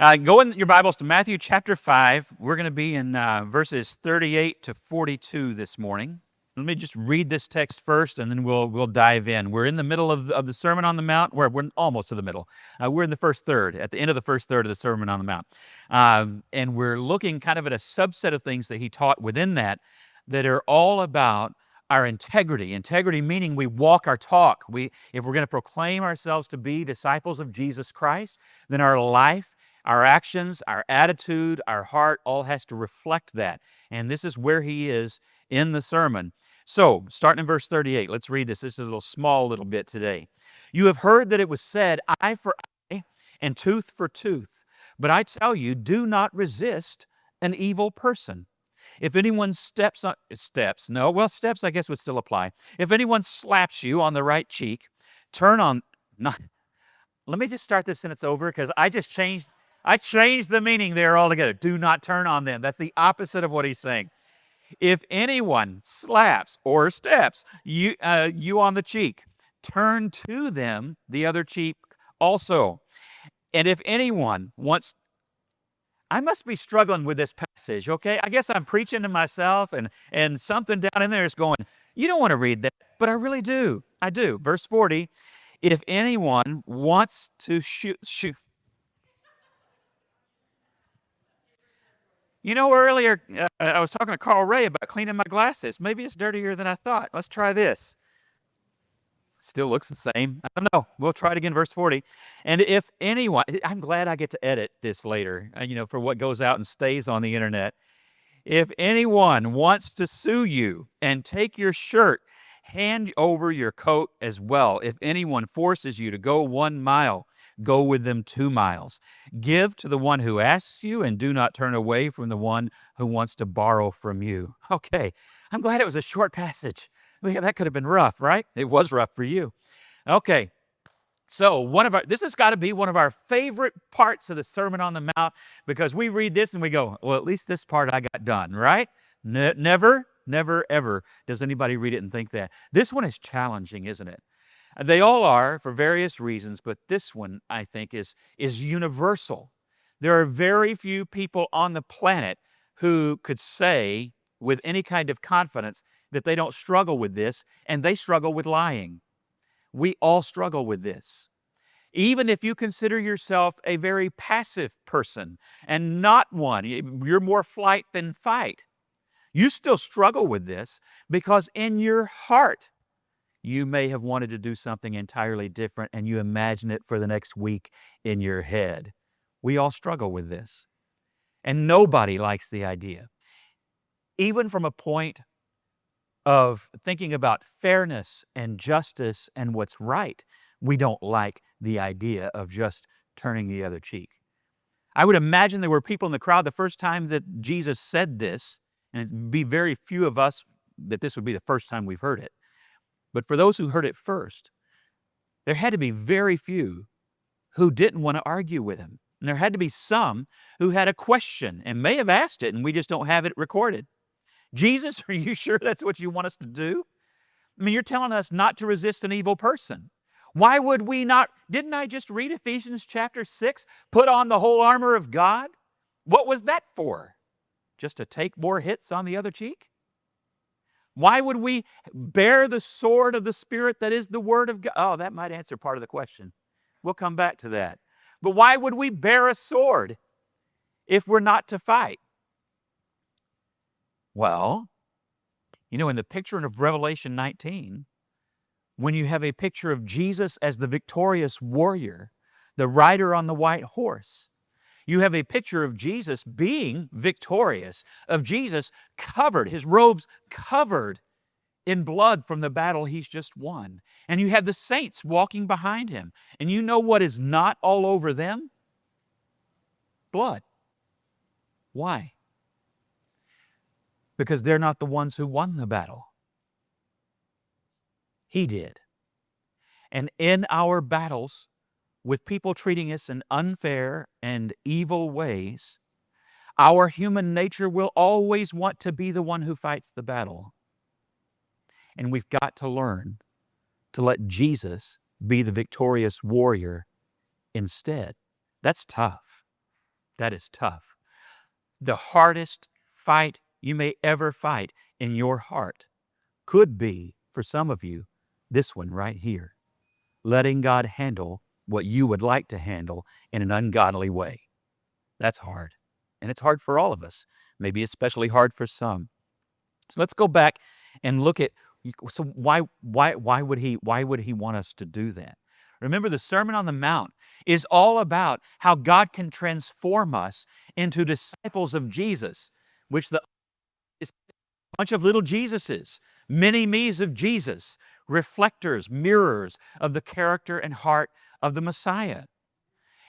Go in your Bibles to Matthew chapter 5. We're going to be in verses 38 to 42 this morning. Let me just read this text first, and then we'll dive in. We're in the middle of the Sermon on the Mount. We're almost to the middle. We're in the first third, at the end of the first third of the Sermon on the Mount. And we're looking kind of at a subset of things that he taught within that are all about our integrity. Integrity meaning we walk our talk. If we're going to proclaim ourselves to be disciples of Jesus Christ, then our life, our actions, our attitude, our heart all has to reflect that. And this is where he is in the sermon. So, starting in verse 38, let's read this. This is a little bit today. You have heard that it was said, eye for eye and tooth for tooth. But I tell you, do not resist an evil person. If anyone steps, I guess would still apply. If anyone slaps you on the right cheek, turn on, not, let me just start this sentence over because I changed the meaning there altogether. Do not turn on them. That's the opposite of what he's saying. If anyone slaps or steps you on the cheek, turn to them the other cheek also. And if anyone wants, I must be struggling with this passage, okay? I guess I'm preaching to myself and something down in there is going, you don't want to read that, but I really do. I do. Verse 40, if anyone wants to shoot. You know, earlier I was talking to Carl Ray about cleaning my glasses. Maybe it's dirtier than I thought. Let's try this. Still looks the same. I don't know. We'll try it again, verse 40. And if anyone, I'm glad I get to edit this later, for what goes out and stays on the internet. If anyone wants to sue you and take your shirt, hand over your coat as well. If anyone forces you to go 1 mile, go with them 2 miles. Give to the one who asks you, and do not turn away from the one who wants to borrow from you. Okay, I'm glad it was a short passage. That could have been rough, right? It was rough for you. Okay, so this has got to be one of our favorite parts of the Sermon on the Mount, because we read this and we go, well, at least this part I got done, right? Never, ever does anybody read it and think that. This one is challenging, isn't it? They all are for various reasons, but this one, I think, is universal. There are very few people on the planet who could say with any kind of confidence that they don't struggle with this, and they struggle with lying. We all struggle with this. Even if you consider yourself a very passive person and not one, you're more flight than fight, you still struggle with this because in your heart, you may have wanted to do something entirely different and you imagine it for the next week in your head. We all struggle with this. And nobody likes the idea. Even from a point of thinking about fairness and justice and what's right, we don't like the idea of just turning the other cheek. I would imagine there were people in the crowd the first time that Jesus said this, and it'd be very few of us that this would be the first time we've heard it. But for those who heard it first, there had to be very few who didn't want to argue with him. And there had to be some who had a question and may have asked it, and we just don't have it recorded. Jesus, are you sure that's what you want us to do? I mean, you're telling us not to resist an evil person. Why would we not? Didn't I just read Ephesians chapter 6? Put on the whole armor of God? What was that for? Just to take more hits on the other cheek? Why would we bear the sword of the Spirit that is the Word of God? Oh, that might answer part of the question. We'll come back to that. But why would we bear a sword if we're not to fight? Well, in the picture of Revelation 19, when you have a picture of Jesus as the victorious warrior, the rider on the white horse, you have a picture of Jesus being victorious, of Jesus covered, his robes covered in blood from the battle he's just won. And you have the saints walking behind him. And you know what is not all over them? Blood. Why? Because they're not the ones who won the battle. He did. And in our battles, with people treating us in unfair and evil ways, our human nature will always want to be the one who fights the battle. And we've got to learn to let Jesus be the victorious warrior instead. That's tough. That is tough. The hardest fight you may ever fight in your heart could be, for some of you, this one right here. Letting God handle what you would like to handle in an ungodly way. That's hard. And it's hard for all of us. Maybe especially hard for some. So let's go back and look at, so why would he want us to do that? Remember, the Sermon on the Mount is all about how God can transform us into disciples of Jesus, which is a bunch of little Jesuses, many me's of Jesus, reflectors, mirrors of the character and heart of the Messiah.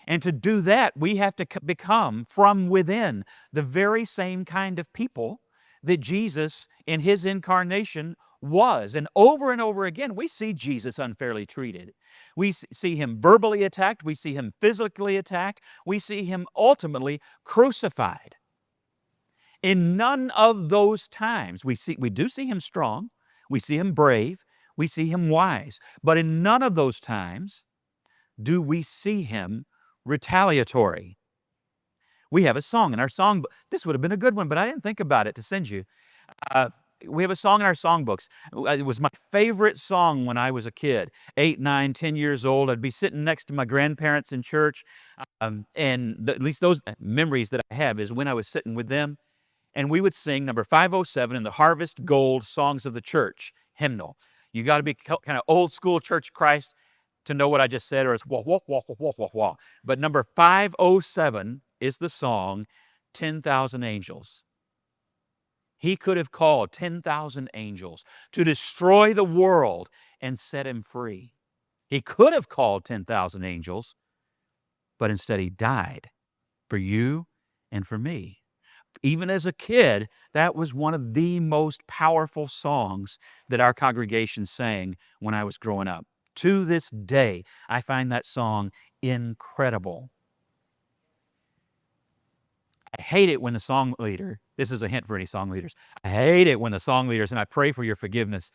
And to do that, we have to become from within the very same kind of people that Jesus in his incarnation was. And over again, we see Jesus unfairly treated. We see him verbally attacked. We see him physically attacked. We see him ultimately crucified. In none of those times, we do see him strong. We see him brave. We see him wise. But in none of those times do we see him retaliatory. We have a song in our song. This would have been a good one, but I didn't think about it to send you. We have a song in our songbooks. It was my favorite song when I was a kid, 8, 9, 10 years old. I'd be sitting next to my grandparents in church, at least those memories that I have is when I was sitting with them, and we would sing number 507 in the Harvest Gold Songs of the Church hymnal. You got to be kind of old school Church of Christ to know what I just said, or it's wah, wah, wah, wah, wah, wah, wah. But number 507 is the song, 10,000 Angels. He could have called 10,000 angels to destroy the world and set him free. He could have called 10,000 angels, but instead he died for you and for me. Even as a kid, that was one of the most powerful songs that our congregation sang when I was growing up. To this day, I find that song incredible. I hate it when the song leader, this is a hint for any song leaders, I hate it when the song leaders, and I pray for your forgiveness,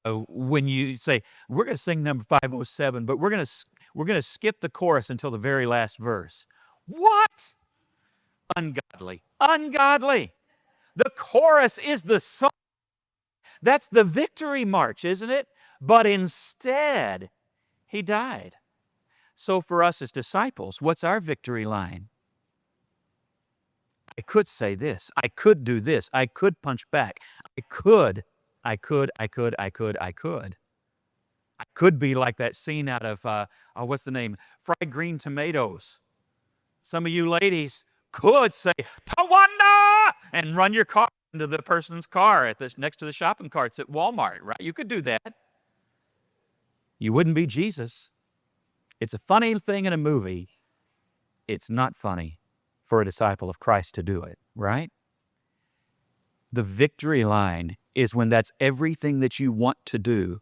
when you say, we're going to sing number 507, but we're going to skip the chorus until the very last verse. What? Ungodly. Ungodly. The chorus is the song. That's the victory march, isn't it? But instead, he died. So for us as disciples, what's our victory line? I could say this. I could do this. I could punch back. I could be like that scene out of, what's the name? Fried Green Tomatoes. Some of you ladies could say, Tawanda! And run your car into the person's car next to the shopping carts at Walmart, right? You could do that. You wouldn't be Jesus. It's a funny thing in a movie. It's not funny for a disciple of Christ to do it, right? The victory line is when that's everything that you want to do,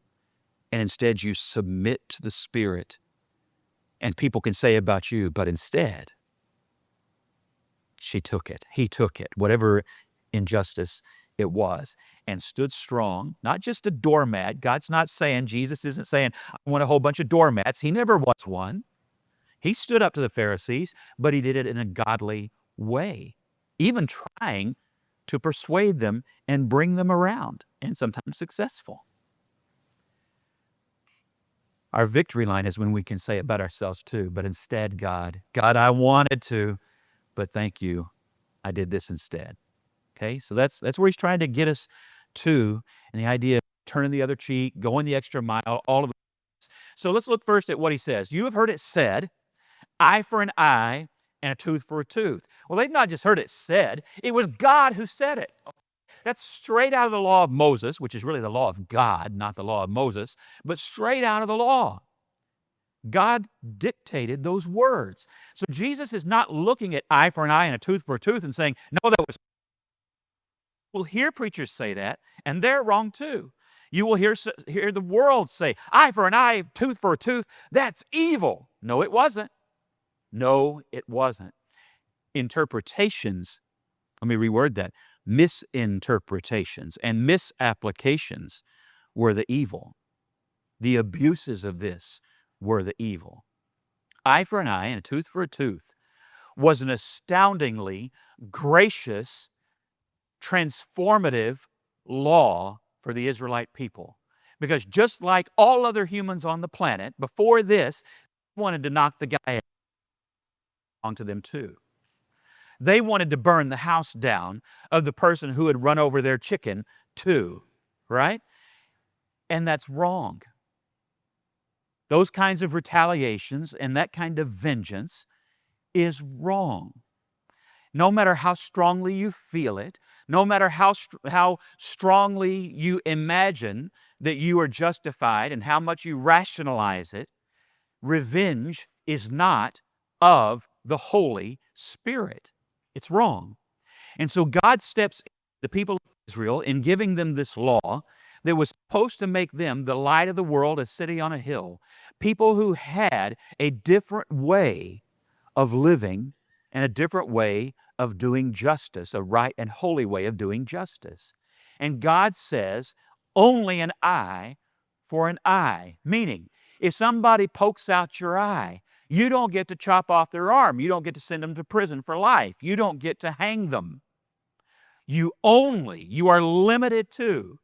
and instead you submit to the Spirit, and people can say about you, but instead, she took it, he took it, whatever injustice it was, and stood strong, not just a doormat. God's not saying, Jesus isn't saying, I want a whole bunch of doormats. He never was one. He stood up to the Pharisees, but he did it in a godly way, even trying to persuade them and bring them around, and sometimes successful. Our victory line is when we can say about ourselves too, but instead, God, I wanted to, but thank you, I did this instead. Okay, so that's where he's trying to get us to, and the idea of turning the other cheek, going the extra mile, all of it. So let's look first at what he says. You have heard it said, eye for an eye and a tooth for a tooth. Well, they've not just heard it said, it was God who said it. That's straight out of the law of Moses, which is really the law of God, not the law of Moses, but straight out of the law. God dictated those words. So Jesus is not looking at eye for an eye and a tooth for a tooth and saying, no, that was. We'll hear preachers say that, and they're wrong too. You will hear the world say, eye for an eye, tooth for a tooth. That's evil. No, it wasn't. No, it wasn't. Interpretations, let me reword that, misinterpretations and misapplications were the evil. The abuses of this were the evil. Eye for an eye and a tooth for a tooth was an astoundingly gracious, transformative law for the Israelite people. Because just like all other humans on the planet, before this, they wanted to knock the guy onto them too. They wanted to burn the house down of the person who had run over their chicken too, right? And that's wrong. Those kinds of retaliations and that kind of vengeance is wrong. No matter how strongly you feel it, no matter how strongly you imagine that you are justified and how much you rationalize it, revenge is not of the Holy Spirit. It's wrong. And so God steps in the people of Israel in giving them this law that was supposed to make them the light of the world, a city on a hill, people who had a different way of living and a different way of doing justice, a right and holy way of doing justice. And God says, only an eye for an eye, meaning if somebody pokes out your eye, you don't get to chop off their arm. You don't get to send them to prison for life. You don't get to hang them. You are limited to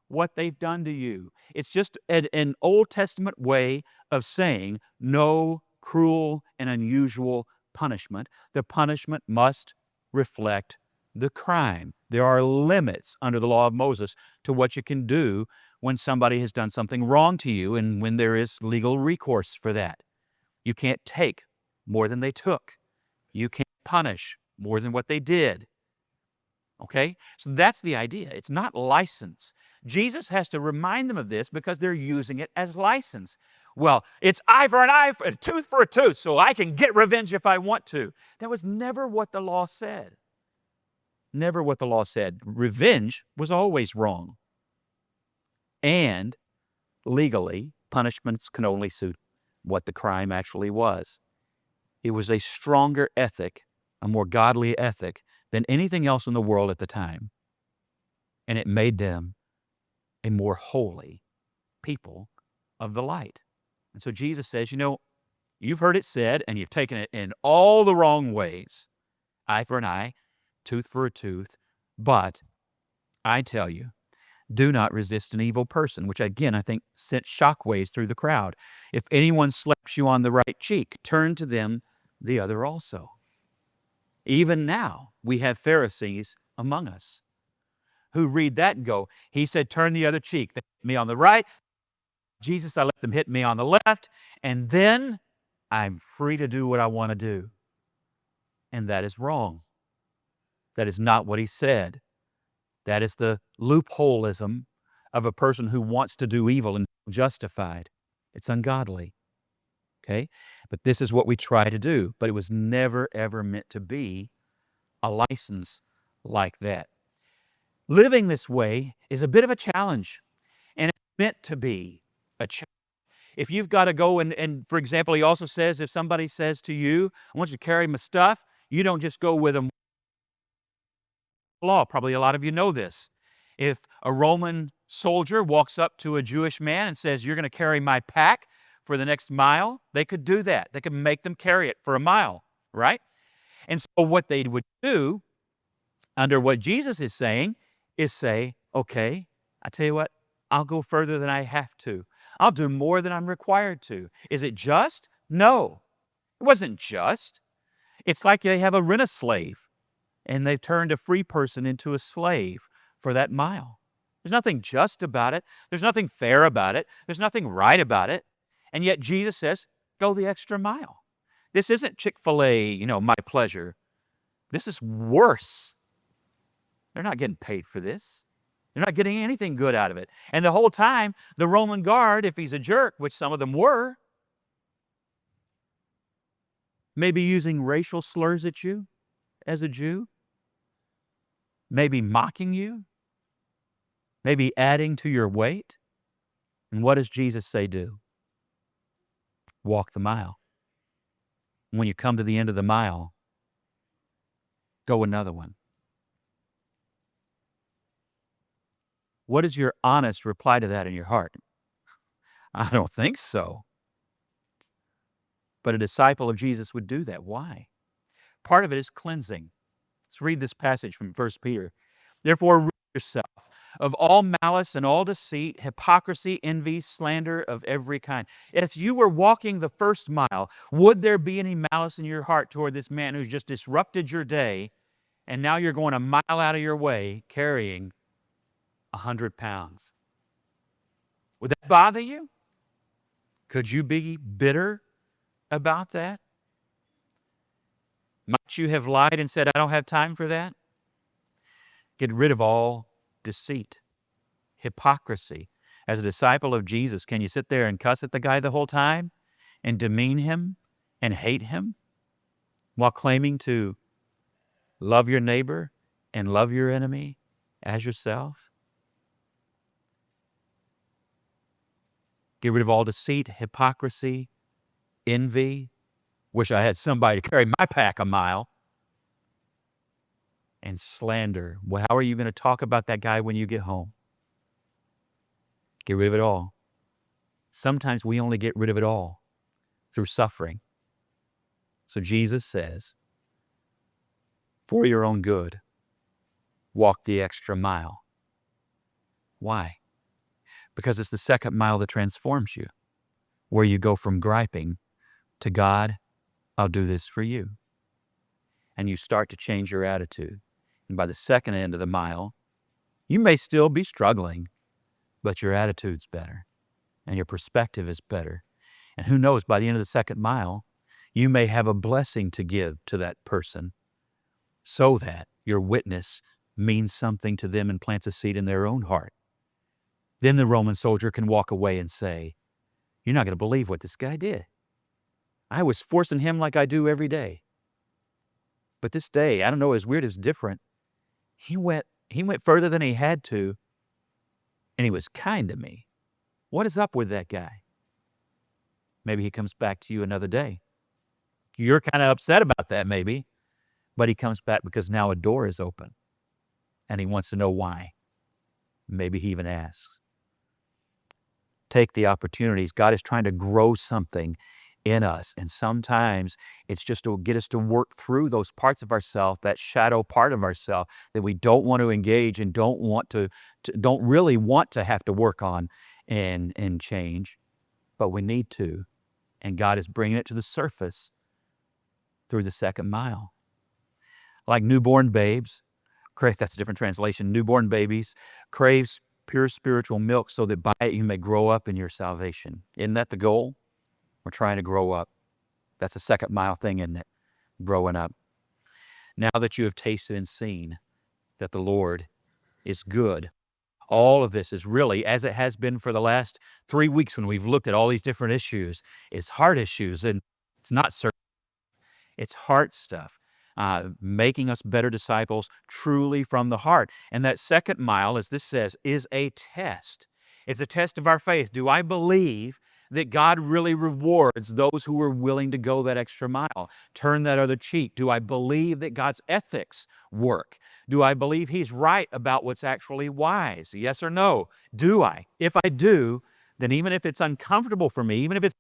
what they've done to you. It's just an Old Testament way of saying no cruel and unusual punishment. The punishment must reflect the crime. There are limits under the law of Moses to what you can do when somebody has done something wrong to you and when there is legal recourse for that. You can't take more than they took. You can't punish more than what they did. Okay? So that's the idea. It's not license. Jesus has to remind them of this because they're using it as license. Well, it's eye for an eye, a tooth for a tooth, so I can get revenge if I want to. That was never what the law said. Never what the law said. Revenge was always wrong. And legally, punishments can only suit what the crime actually was. It was a stronger ethic, a more godly ethic than anything else in the world at the time. And it made them a more holy people of the light. And so Jesus says, you've heard it said, and you've taken it in all the wrong ways. Eye for an eye, tooth for a tooth. But I tell you, do not resist an evil person, which again, I think sent shockwaves through the crowd. If anyone slaps you on the right cheek, turn to them the other also. Even now, we have Pharisees among us who read that and go, he said, turn the other cheek. They hit me on the right. Jesus, I let them hit me on the left. And then I'm free to do what I want to do. And that is wrong. That is not what he said. That is the loopholeism of a person who wants to do evil and justified. It's ungodly. Okay? But this is what we try to do. But it was never, ever meant to be a license like that. Living this way is a bit of a challenge. And it's meant to be a challenge. If you've got to go and for example, he also says, if somebody says to you, I want you to carry my stuff, you don't just go with them. Law, probably a lot of you know this. If a Roman soldier walks up to a Jewish man and says, you're going to carry my pack for the next mile, they could do that. They could make them carry it for a mile, right? And so what they would do, under what Jesus is saying, is say, okay, I tell you what, I'll go further than I have to. I'll do more than I'm required to. Is it just? No, it wasn't just. It's like they have a rent-a-slave, and they've turned a free person into a slave for that mile. There's nothing just about it. There's nothing fair about it. There's nothing right about it. And yet Jesus says, go the extra mile. This isn't Chick-fil-A, my pleasure. This is worse. They're not getting paid for this. They're not getting anything good out of it. And the whole time, the Roman guard, if he's a jerk, which some of them were, maybe using racial slurs at you as a Jew, maybe mocking you, maybe adding to your weight. And what does Jesus say do? Walk the mile. When you come to the end of the mile, go another one. What is your honest reply to that in your heart? I don't think so. But a disciple of Jesus would do that. Why? Part of it is cleansing. Let's read this passage from 1 Peter. Therefore, rid yourself of all malice and all deceit, hypocrisy, envy, slander of every kind. If you were walking the first mile, would there be any malice in your heart toward this man who's just disrupted your day, and now you're going a mile out of your way carrying 100 pounds? Would that bother you? Could you be bitter about that? Might you have lied and said, I don't have time for that? Get rid of all deceit, hypocrisy. As a disciple of Jesus, can you sit there and cuss at the guy the whole time and demean him and hate him while claiming to love your neighbor and love your enemy as yourself? Get rid of all deceit, hypocrisy, envy. Wish I had somebody to carry my pack a mile. And slander. Well, how are you going to talk about that guy when you get home? Get rid of it all. Sometimes we only get rid of it all through suffering. So Jesus says, for your own good, walk the extra mile. Why? Because it's the second mile that transforms you, where you go from griping to God, I'll do this for you. And you start to change your attitude. And by the second end of the mile, you may still be struggling, but your attitude's better and your perspective is better. And who knows, by the end of the second mile, you may have a blessing to give to that person so that your witness means something to them and plants a seed in their own heart. Then the Roman soldier can walk away and say, you're not going to believe what this guy did. I was forcing him like I do every day. But this day, I don't know, it was weird, it was different. He went further than he had to, and he was kind to me. What is up with that guy? Maybe he comes back to you another day. You're kind of upset about that maybe, but he comes back because now a door is open, and he wants to know why. Maybe he even asks. Take the opportunities. God is trying to grow something in us. And sometimes it's just to get us to work through those parts of ourselves, that shadow part of ourselves that we don't want to engage and don't really want to have to work on and change, but we need to. And God is bringing it to the surface through the second mile. Like newborn babes, that's a different translation. Newborn babies craves pure spiritual milk so that by it you may grow up in your salvation. Isn't that the goal? We're trying to grow up. That's a second mile thing, isn't it? Growing up. Now that you have tasted and seen that the Lord is good, all of this is really, as it has been for the last 3 weeks when we've looked at all these different issues, is heart issues. And it's not certain. It's heart stuff. Making us better disciples truly from the heart. And that second mile, as this says, is a test. It's a test of our faith. Do I believe that God really rewards those who are willing to go that extra mile, turn that other cheek? Do I believe that God's ethics work? Do I believe He's right about what's actually wise? Yes or no? Do I? If I do, then even if it's uncomfortable for me, even if it's,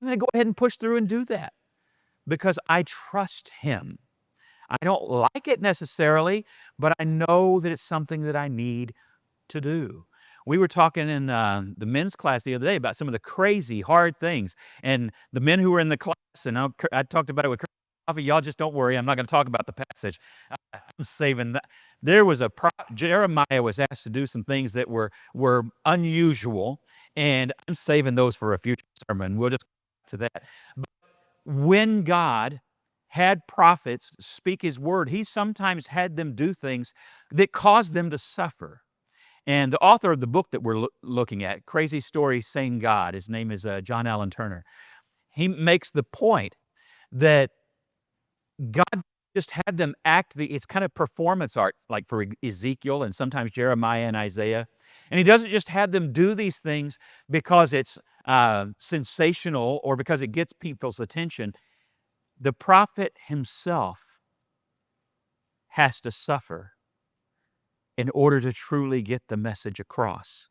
I'm going to go ahead and push through and do that because I trust Him. I don't like it necessarily, but I know that it's something that I need to do. We were talking in the men's class the other day about some of the crazy, hard things. And the men who were in the class, and I talked about it with Coffee, y'all just don't worry. I'm not going to talk about the passage. I'm saving that. There was Jeremiah was asked to do some things that were unusual, and I'm saving those for a future sermon. We'll just get to that. But when God had prophets speak His word, He sometimes had them do things that caused them to suffer. And the author of the book that we're looking at, Crazy Stories Saying God, his name is John Allen Turner. He makes the point that God just had them act it's kind of performance art, like for Ezekiel and sometimes Jeremiah and Isaiah. And He doesn't just have them do these things because it's sensational or because it gets people's attention. The prophet himself has to suffer in order to truly get the message across.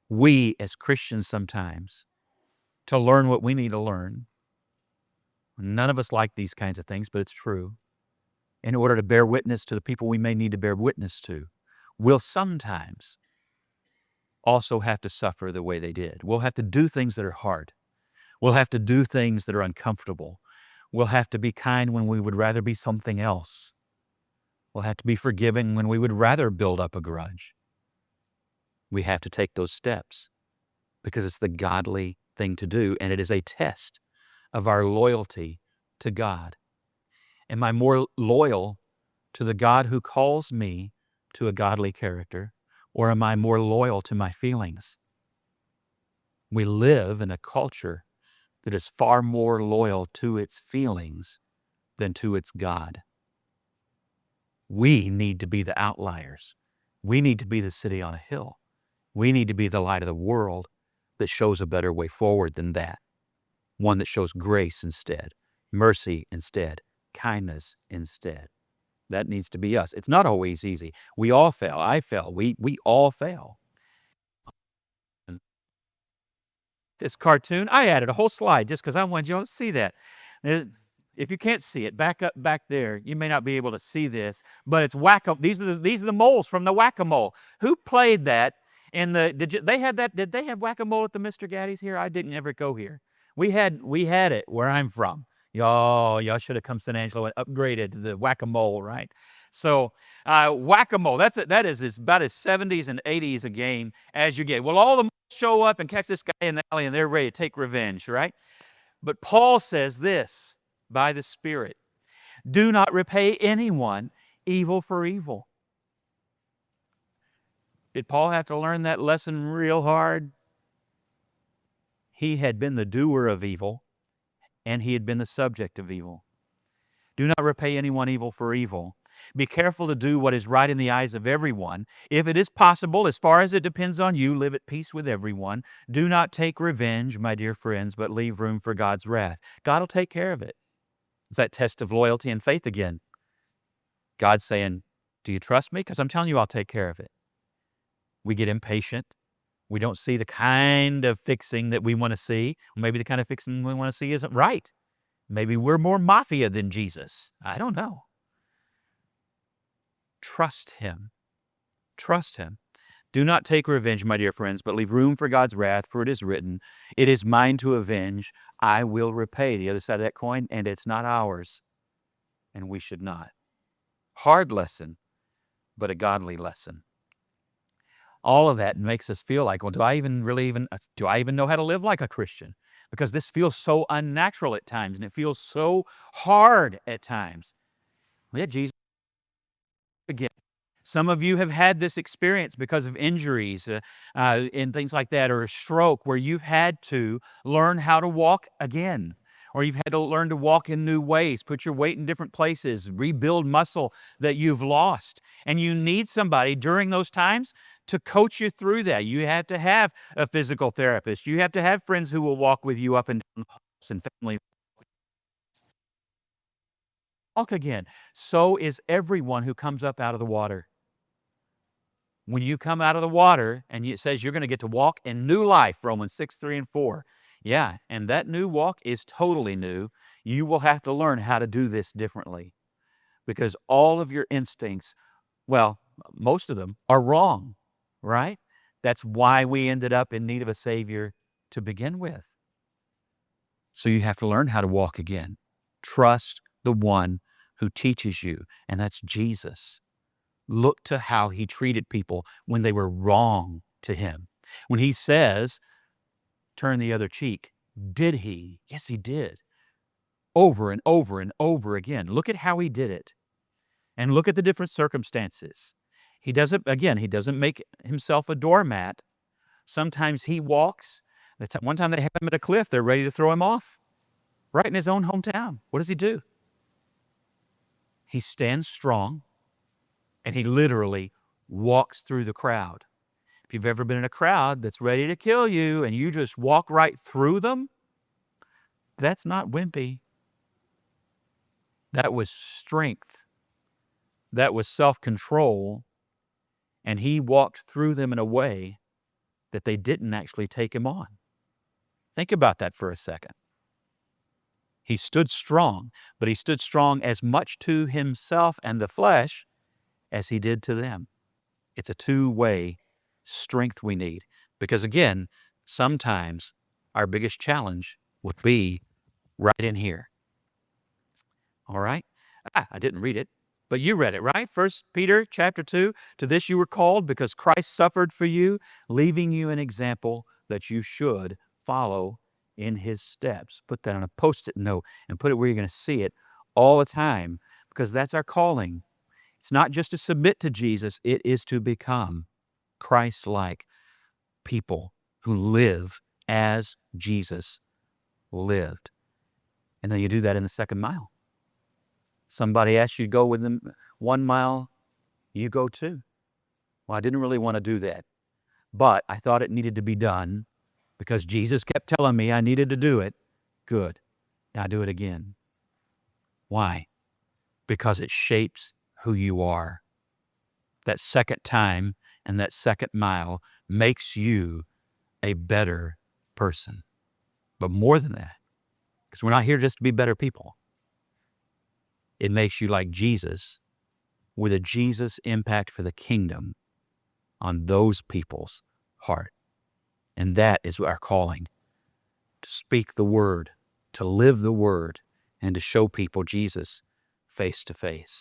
We as Christians sometimes, to learn what we need to learn, None of us like these kinds of things, but it's true. In order to bear witness to the people we may need to bear witness to, we'll sometimes also have to suffer the way they did. We'll have to do things that are hard. We'll have to do things that are uncomfortable. We'll have to be kind when we would rather be something else. We'll have to be forgiving when we would rather build up a grudge. We have to take those steps because it's the godly thing to do, and it is a test of our loyalty to God. Am I more loyal to the God who calls me to a godly character, or am I more loyal to my feelings? We live in a culture that is far more loyal to its feelings than to its God. We need to be the outliers. We need to be the city on a hill. We need to be the light of the world that shows a better way forward than that. One that shows grace instead, mercy instead, kindness instead. That needs to be us. It's not always easy. We all fail. I fail. We all fail. This cartoon, I added a whole slide just because I wanted you all to see that. If you can't see it, back up back there. You may not be able to see this, but it's whack-a. These are the moles from the Whack-A-Mole. Who played that in the? Did they have Whack-A-Mole at the Mr. Gaddy's here? I didn't ever go here. We had it where I'm from. Y'all should have come to San Angelo and upgraded to the Whack-A-Mole, right? So Whack-A-Mole, that is about as 70s and 80s a game as you get. Well, all the moles show up and catch this guy in the alley, and they're ready to take revenge, right? But Paul says this by the Spirit: do not repay anyone evil for evil. Did Paul have to learn that lesson real hard? He had been the doer of evil, and he had been the subject of evil. Do not repay anyone evil for evil. Be careful to do what is right in the eyes of everyone. If it is possible, as far as it depends on you, live at peace with everyone. Do not take revenge, my dear friends, but leave room for God's wrath. God will take care of it. It's that test of loyalty and faith again. God's saying, do you trust me? Because I'm telling you, I'll take care of it. We get impatient. We don't see the kind of fixing that we want to see. Maybe the kind of fixing we want to see isn't right. Maybe we're more mafia than Jesus. I don't know. Trust him. Trust him. Do not take revenge, my dear friends, but leave room for God's wrath, for it is written, it is mine to avenge. I will repay. The other side of that coin, and it's not ours. And we should not. Hard lesson, but a godly lesson. All of that makes us feel like, well, do I even know how to live like a Christian? Because this feels so unnatural at times, and it feels so hard at times. Yeah, Jesus. Again, some of you have had this experience because of injuries and things like that, or a stroke, where you've had to learn how to walk again, or you've had to learn to walk in new ways, put your weight in different places, rebuild muscle that you've lost. And you need somebody during those times to coach you through that. You have to have a physical therapist. You have to have friends who will walk with you up and down the halls, and family. Walk again. So is everyone who comes up out of the water. When you come out of the water, and it says you're going to get to walk in new life, Romans 6, 3, and 4. Yeah, and that new walk is totally new. You will have to learn how to do this differently, because all of your instincts, well, most of them are wrong, right? That's why we ended up in need of a Savior to begin with. So you have to learn how to walk again. Trust the one who teaches you, and that's Jesus. Look to how he treated people when they were wrong to him. When he says, turn the other cheek, did he? Yes, he did. Over and over and over again. Look at how he did it. And look at the different circumstances. He doesn't make himself a doormat. Sometimes he walks. That's one time they have him at a cliff. They're ready to throw him off. Right in his own hometown. What does he do? He stands strong, and he literally walks through the crowd. If you've ever been in a crowd that's ready to kill you and you just walk right through them, that's not wimpy. That was strength. That was self-control. And he walked through them in a way that they didn't actually take him on. Think about that for a second. He stood strong, but he stood strong as much to himself and the flesh as he did to them. It's a two-way strength we need. Because again, sometimes our biggest challenge would be right in here. All right? I didn't read it, but you read it, right? 1 Peter chapter 2, to this you were called because Christ suffered for you, leaving you an example that you should follow in his steps. Put that on a Post-it note and put it where you're going to see it all the time, because that's our calling. It's not just to submit to Jesus, it is to become Christ-like people who live as Jesus lived. And then you do that in the second mile. Somebody asks you to go with them 1 mile, you go 2. Well, I didn't really want to do that, but I thought it needed to be done because Jesus kept telling me I needed to do it. Good. Now do it again. Why? Because it shapes who you are. That second time and that second mile makes you a better person. But more than that, because we're not here just to be better people. It makes you like Jesus, with a Jesus impact for the kingdom on those people's heart. And that is our calling, to speak the word, to live the word, and to show people Jesus face to face.